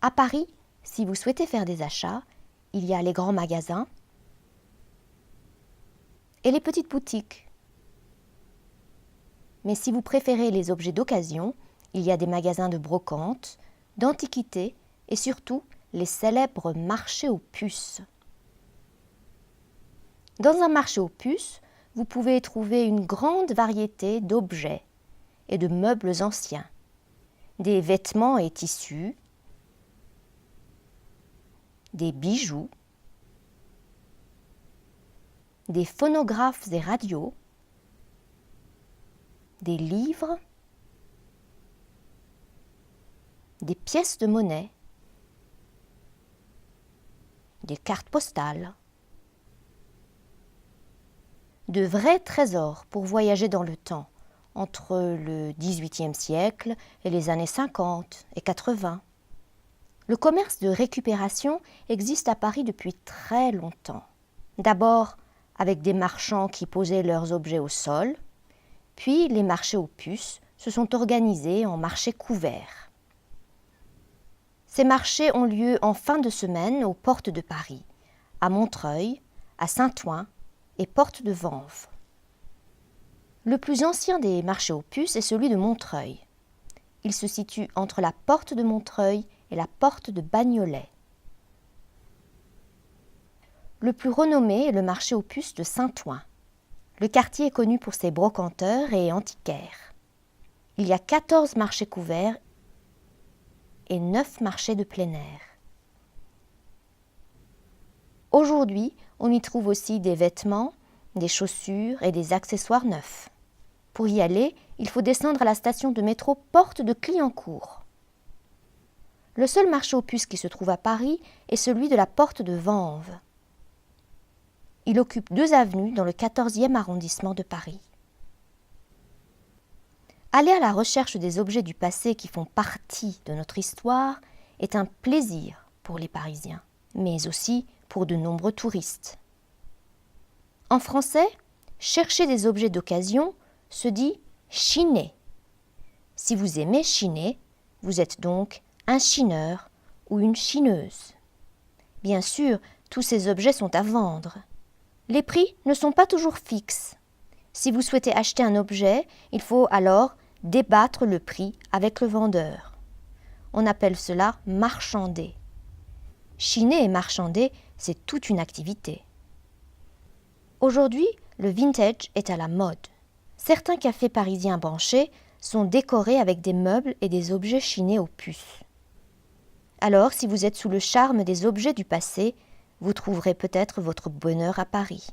À Paris, si vous souhaitez faire des achats, il y a les grands magasins et les petites boutiques. Mais si vous préférez les objets d'occasion, il y a des magasins de brocante, d'antiquités et surtout les célèbres marchés aux puces. Dans un marché aux puces, vous pouvez trouver une grande variété d'objets et de meubles anciens, des vêtements et tissus, des bijoux, des phonographes et radios, des livres, des pièces de monnaie, des cartes postales, de vrais trésors pour voyager dans le temps, entre le XVIIIe siècle et les années 50 et 80. Le commerce de récupération existe à Paris depuis très longtemps. D'abord avec des marchands qui posaient leurs objets au sol, puis les marchés aux puces se sont organisés en marchés couverts. Ces marchés ont lieu en fin de semaine aux portes de Paris, à Montreuil, à Saint-Ouen et porte de Vanves. Le plus ancien des marchés aux puces est celui de Montreuil. Il se situe entre la porte de Montreuil et la porte de Bagnolet. Le plus renommé est le marché aux puces de Saint-Ouen. Le quartier est connu pour ses brocanteurs et antiquaires. Il y a 14 marchés couverts et 9 marchés de plein air. Aujourd'hui, on y trouve aussi des vêtements, des chaussures et des accessoires neufs. Pour y aller, il faut descendre à la station de métro Porte de Clignancourt. Le seul marché aux puces qui se trouve à Paris est celui de la porte de Vanves. Il occupe 2 avenues dans le 14e arrondissement de Paris. Aller à la recherche des objets du passé qui font partie de notre histoire est un plaisir pour les Parisiens, mais aussi pour de nombreux touristes. En français, chercher des objets d'occasion se dit chiner. Si vous aimez chiner, vous êtes donc un chineur ou une chineuse. Bien sûr, tous ces objets sont à vendre. Les prix ne sont pas toujours fixes. Si vous souhaitez acheter un objet, il faut alors débattre le prix avec le vendeur. On appelle cela marchander. Chiner et marchander, c'est toute une activité. Aujourd'hui, le vintage est à la mode. Certains cafés parisiens branchés sont décorés avec des meubles et des objets chinés aux puces. Alors, si vous êtes sous le charme des objets du passé, vous trouverez peut-être votre bonheur à Paris.